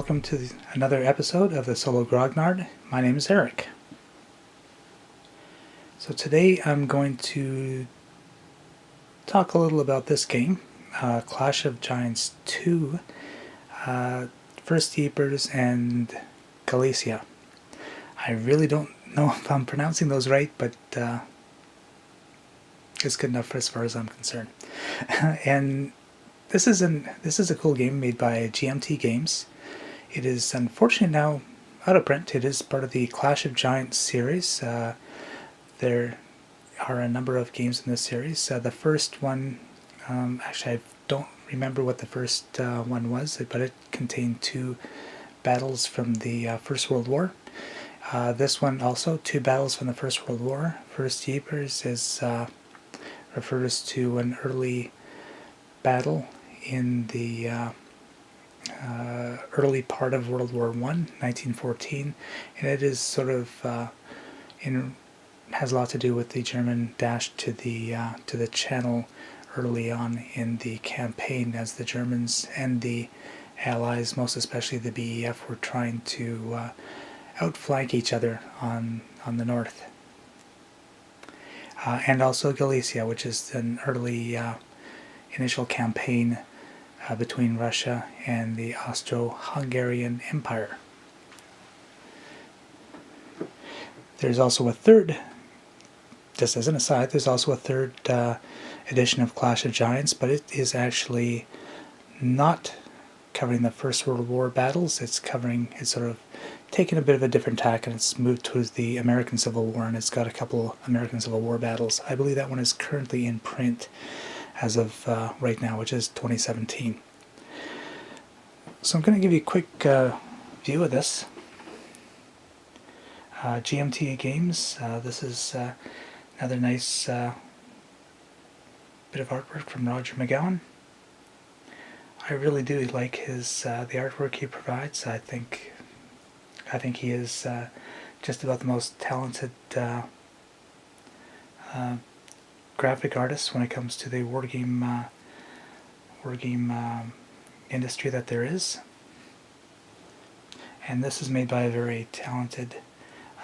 welcome to another episode of the Solo Grognard. My name is Eric. So today I'm going to talk a little about this game, Clash of Giants 2, First Keepers, and Galicia. I really don't know if I'm pronouncing those right, but it's good enough as far as I'm concerned. And this is a cool game made by GMT Games. It is unfortunately now out of print. It is part of the Clash of Giants series. There are a number of games in this series. The first one, actually I don't remember what the first one was, but it contained two battles from the First World War. This one also, two battles from the First World War. First Keepers refers to an early battle in the early part of World War I, 1914, and it is sort of has a lot to do with the German dash to the Channel early on in the campaign, as the Germans and the Allies, most especially the BEF, were trying to outflank each other on the north. And also Galicia, which is an early initial campaign between Russia and the Austro-Hungarian Empire. There's also a third, just as an aside, there's also a third edition of Clash of Giants, but it is actually not covering the First World War battles. It's sort of taken a bit of a different tack, and it's moved towards the American Civil War, and it's got a couple American Civil War battles. I believe that one is currently in print as of right now, which is 2017. So I'm going to give you a quick view of this. GMT Games, this is another nice bit of artwork from Roger McGowan. I really do like the artwork he provides. I think he is just about the most talented graphic artist when it comes to the wargame industry that there is. And this is made by a very talented,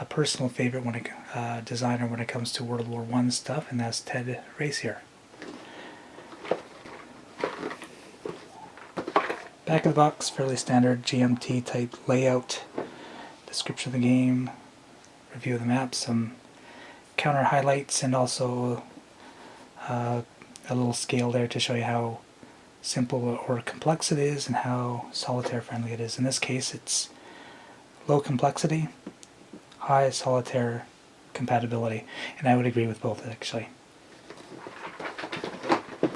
personal favorite designer when it comes to World War I stuff, and that's Ted Racier. Back of the box, fairly standard GMT type layout. Description of the game, review of the map, some counter highlights, and also a little scale there to show you how simple or complex it is and how solitaire friendly it is. In this case, it's low complexity, high solitaire compatibility, and I would agree with both actually.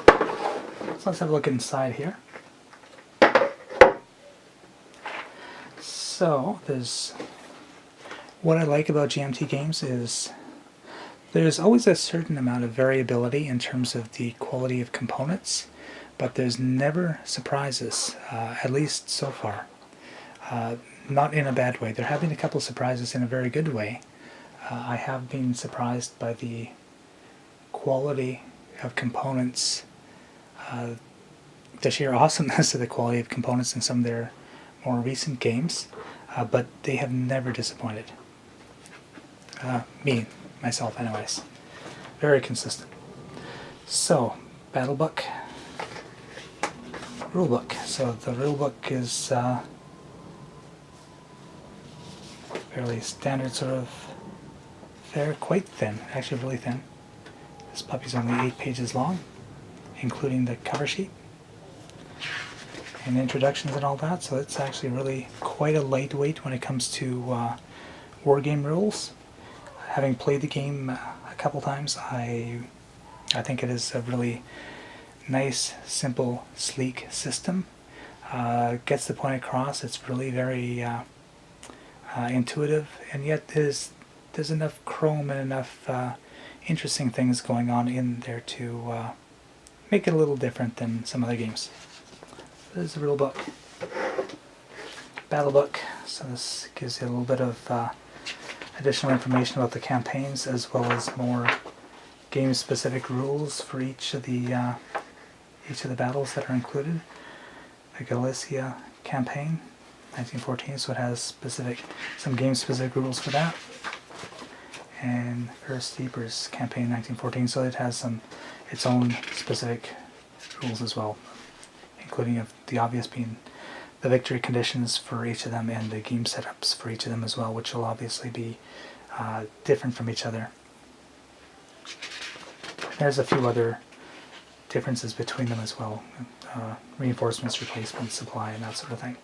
So let's have a look inside here. So what I like about GMT Games is there's always a certain amount of variability in terms of the quality of components, but there's never surprises, at least so far. Not in a bad way. There have been a couple surprises in a very good way. I have been surprised by the quality of components, the sheer awesomeness of the quality of components in some of their more recent games, but they have never disappointed. Myself anyways. Very consistent. So, battle book, rulebook. So the rulebook is fairly standard, sort of quite thin, actually really thin. This puppy's only 8 pages long, including the cover sheet and introductions and all that, so it's actually really quite a lightweight when it comes to wargame rules. Having played the game a couple times, I think it is a really nice, simple, sleek system. Gets the point across. It's really very intuitive, and yet there's enough chrome and enough interesting things going on in there to make it a little different than some other games. There's the rule book, battle book. So this gives you a little bit of additional information about the campaigns, as well as more game-specific rules for each of the battles that are included. The Galicia campaign, 1914, so it has some game-specific rules for that. And Earth's Deepers campaign 1914, so it has its own specific rules as well, including the obvious being the victory conditions for each of them and the game setups for each of them as well, which will obviously be different from each other. There's a few other differences between them as well, reinforcements, replacements, supply, and that sort of thing.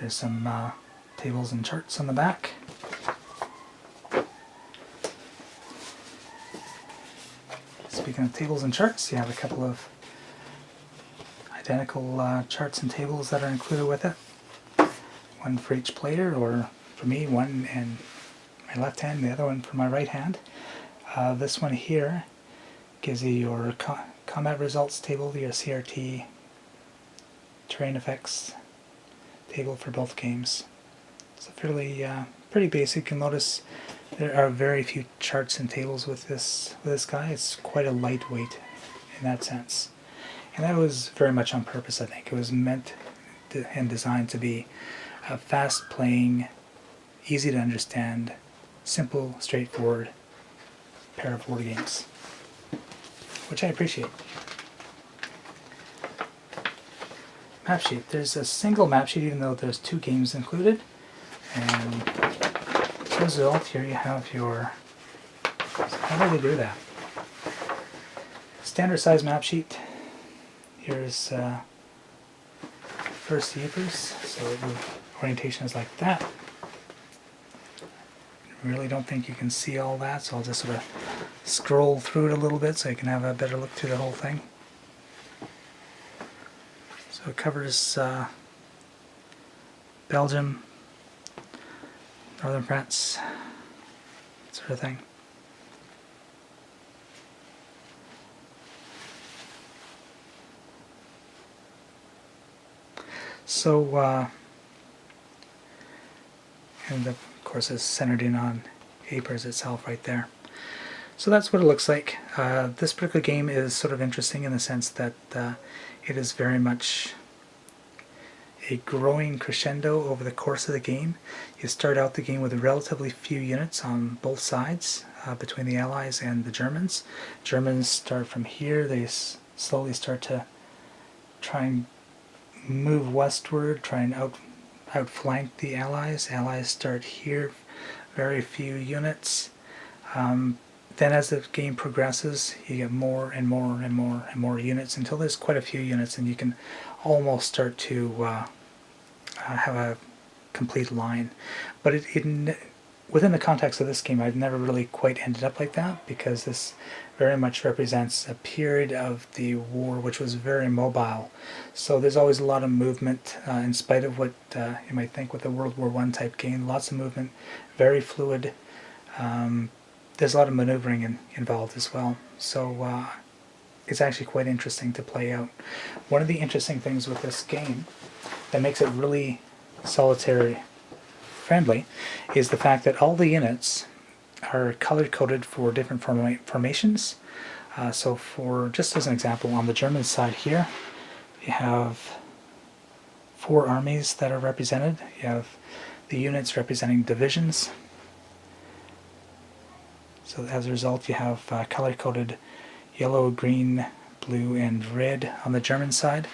There's some tables and charts on the back. Speaking of tables and charts, you have a couple of identical charts and tables that are included with it. One for each player, or for me, one in my left hand, the other one for my right hand. This one here gives you your combat results table, your CRT, terrain effects table for both games. It's a fairly pretty basic. You'll notice there are very few charts and tables with this guy. It's quite a lightweight in that sense, and that was very much on purpose. I think it was meant and designed to be a fast-playing, easy to understand, simple, straightforward pair of board games, which I appreciate. Map sheet. There's a single map sheet, even though there's 2 games included. And as a result, here you have your... So how do they do that? Standard size map sheet. Here's First Yeepers, so the orientation is like that. Really don't think you can see all that, so I'll just sort of scroll through it a little bit so you can have a better look through the whole thing. So it covers Belgium, Northern France, that sort of thing. So, and of course it's centered in on Apers itself right there. So that's what it looks like. This particular game is sort of interesting in the sense that it is very much a growing crescendo over the course of the game. You start out the game with relatively few units on both sides, between the Allies and the Germans. Germans start from here. They slowly start to try and move westward, try and outflank the Allies. Allies start here, very few units. Then as the game progresses, you get more and more and more and more units until there's quite a few units, and you can almost start to have a complete line. But within the context of this game, I've never really quite ended up like that, because this very much represents a period of the war which was very mobile. So there's always a lot of movement, in spite of what you might think with a World War I type game. Lots of movement, very fluid. There's a lot of maneuvering involved as well. So it's actually quite interesting to play out. One of the interesting things with this game that makes it really solitaire friendly is the fact that all the units are color-coded for different formations. So for, just as an example, on the German side here, you have 4 armies that are represented. You have the units representing divisions. So as a result, you have color-coded yellow, green, blue, and red on the German side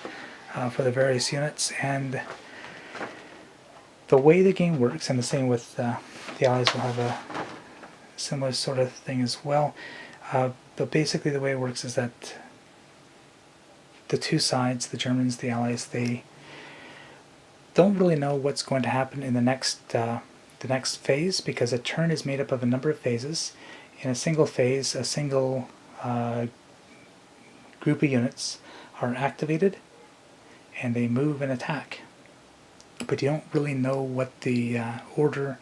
for the various units. And the way the game works, and the same with the Allies will have a similar sort of thing as well, but basically the way it works is that the 2 sides, the Germans, the Allies, they don't really know what's going to happen in the next phase, because a turn is made up of a number of phases. In a single phase, a single group of units are activated and they move and attack. But you don't really know what the order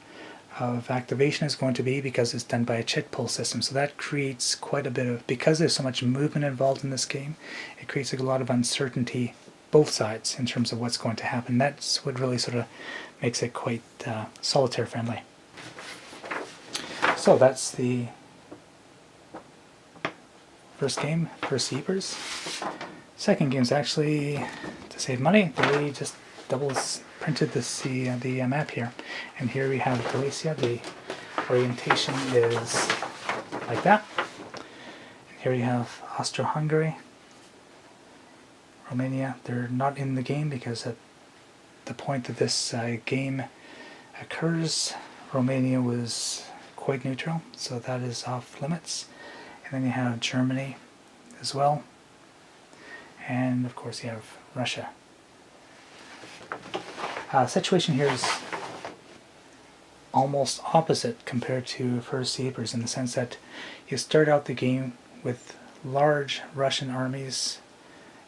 of activation is going to be, because it's done by a chit pull system. So that creates quite a bit of, because there's so much movement involved in this game, it creates a lot of uncertainty both sides in terms of what's going to happen. That's what really sort of makes it quite solitaire friendly. So that's the first game, First Yeepers. Second game is actually to save money. They just printed the map here, and here we have Galicia. The orientation is like that. And here you have Austro-Hungary, Romania. They're not in the game because at the point that this game occurs, Romania was quite neutral, so that is off limits. And then you have Germany as well, and of course you have Russia. Situation here is almost opposite compared to First Sleepers, in the sense that you start out the game with large Russian armies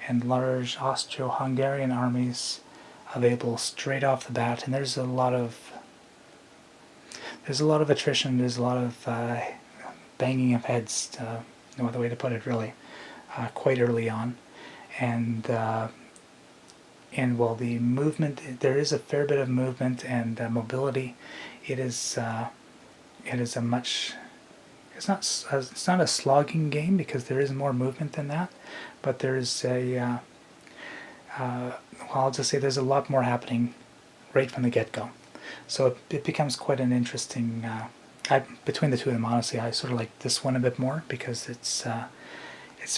and large Austro-Hungarian armies available straight off the bat, and there's a lot of attrition. There's a lot of banging of heads. No other way to put it, really. Quite early on, and while the movement, there is a fair bit of movement and mobility, it is a much, it's not a slogging game because there is more movement than that, but there's a well, I'll just say there's a lot more happening right from the get-go. So it becomes quite an interesting. Between the two of them, honestly, I sort of like this one a bit more because it's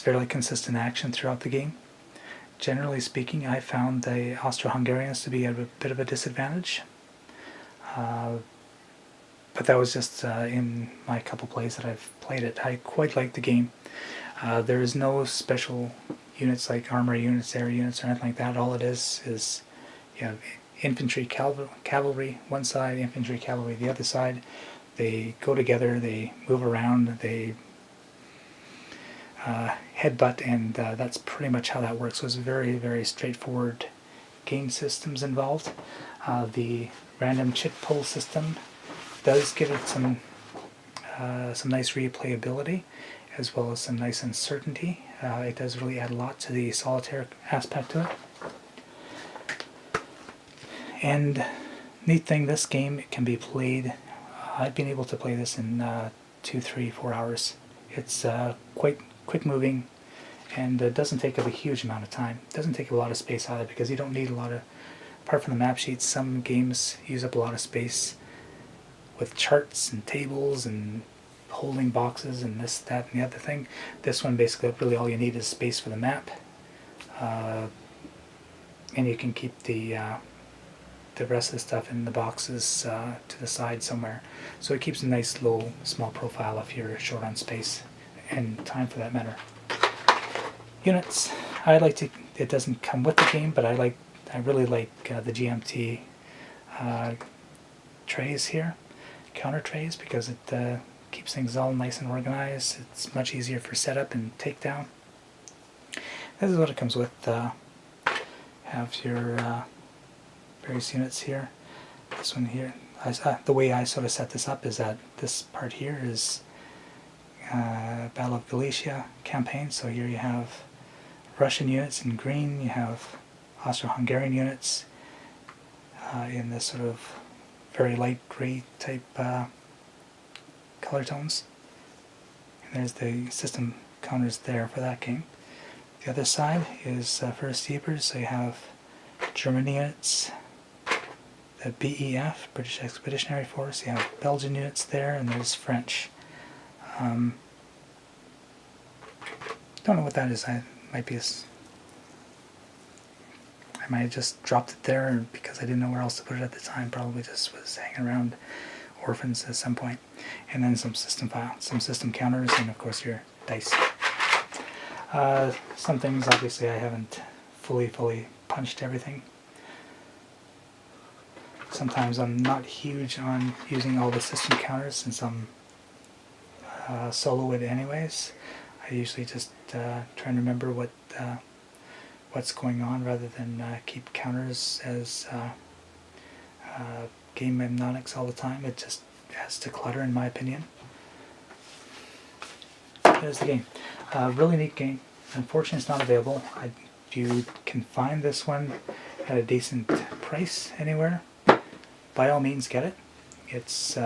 fairly consistent action throughout the game. Generally speaking, I found the Austro-Hungarians to be at a bit of a disadvantage. But that was just in my couple plays that I've played it. I quite like the game. There is no special units like armor units, air units, or anything like that. All it is you know, infantry, cavalry one side, infantry, cavalry the other side. They go together, they move around, they headbutt, and that's pretty much how that works. So it's very, very straightforward game systems involved. The random chit pull system does give it some nice replayability, as well as some nice uncertainty. It does really add a lot to the solitaire aspect to it. And neat thing, this game can be played. I've been able to play this in 2, 3, 4 hours. It's quite quick moving, and it doesn't take up a huge amount of time. It doesn't take a lot of space either, because you don't need a lot of, apart from the map sheets, some games use up a lot of space with charts and tables and holding boxes and this, that, and the other thing. This one, basically, really all you need is space for the map, and you can keep the rest of the stuff in the boxes to the side somewhere. So it keeps a nice, low, small profile if you're short on space and time, for that matter. Units, I like to. It doesn't come with the game, but I really like the GMT trays here, counter trays, because it keeps things all nice and organized. It's much easier for setup and takedown. This is what it comes with. Have your various units here. This one here. The way I sort of set this up is that this part here is Battle of Galicia campaign. So here you have Russian units in green. You have Austro-Hungarian units in this sort of very light gray type color tones. And there's the system counters there for that game. The other side is First Sleepers. So you have German units, the BEF, British Expeditionary Force. You have Belgian units there, and there's French. Don't know what that is. I might have just dropped it there because I didn't know where else to put it at the time. Probably just was hanging around orphans at some point. And then some system counters, and of course your dice. Some things, obviously, I haven't fully punched everything. Sometimes I'm not huge on using all the system counters, since I'm solo it anyways. I usually just try and remember what's going on, rather than keep counters as game mnemonics all the time. It just adds to clutter, in my opinion. There's the game. Really neat game. Unfortunately, it's not available. If you can find this one at a decent price anywhere, by all means get it. It's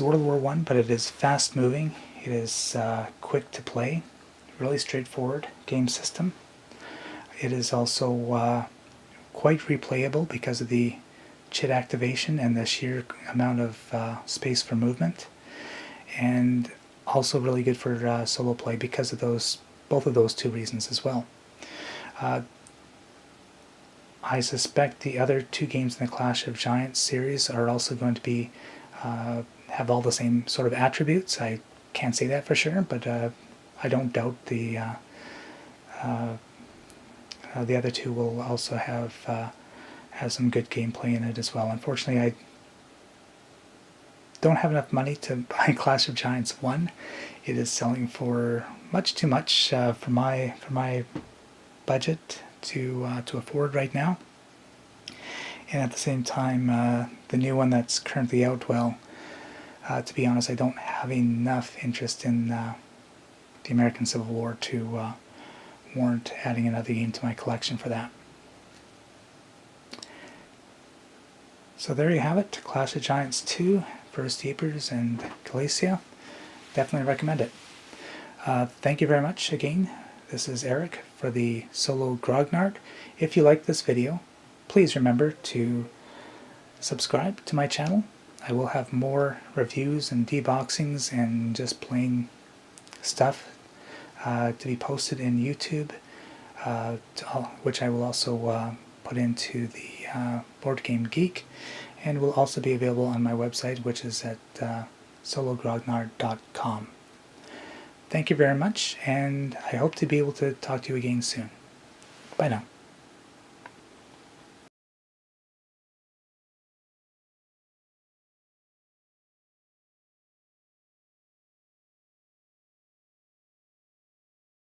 World War I, but it is fast moving. It is quick to play, really straightforward. game system. It is also quite replayable because of the chit activation and the sheer amount of space for movement, and also really good for solo play because of both of those two reasons as well. I suspect the other two games in the Clash of Giants series are also going to have all the same sort of attributes. I can't say that for sure, but I don't doubt the other two will also have some good gameplay in it as well. Unfortunately, I don't have enough money to buy Clash of Giants 1. It is selling for much too much for my budget to afford right now. And at the same time, the new one that's currently out, well, to be honest, I don't have enough interest in the American Civil War to warrant adding another game to my collection for that. So there you have it, Clash of Giants 2, First Ypres and Galicia. Definitely recommend it. Thank you very much again. This is Eric for the Solo Grognard. If you like this video, please remember to subscribe to my channel. I will have more reviews and deboxings and just plain stuff to be posted in YouTube, which I will also put into the Board Game Geek, and will also be available on my website, which is at sologrognard.com. Thank you very much, and I hope to be able to talk to you again soon. Bye now.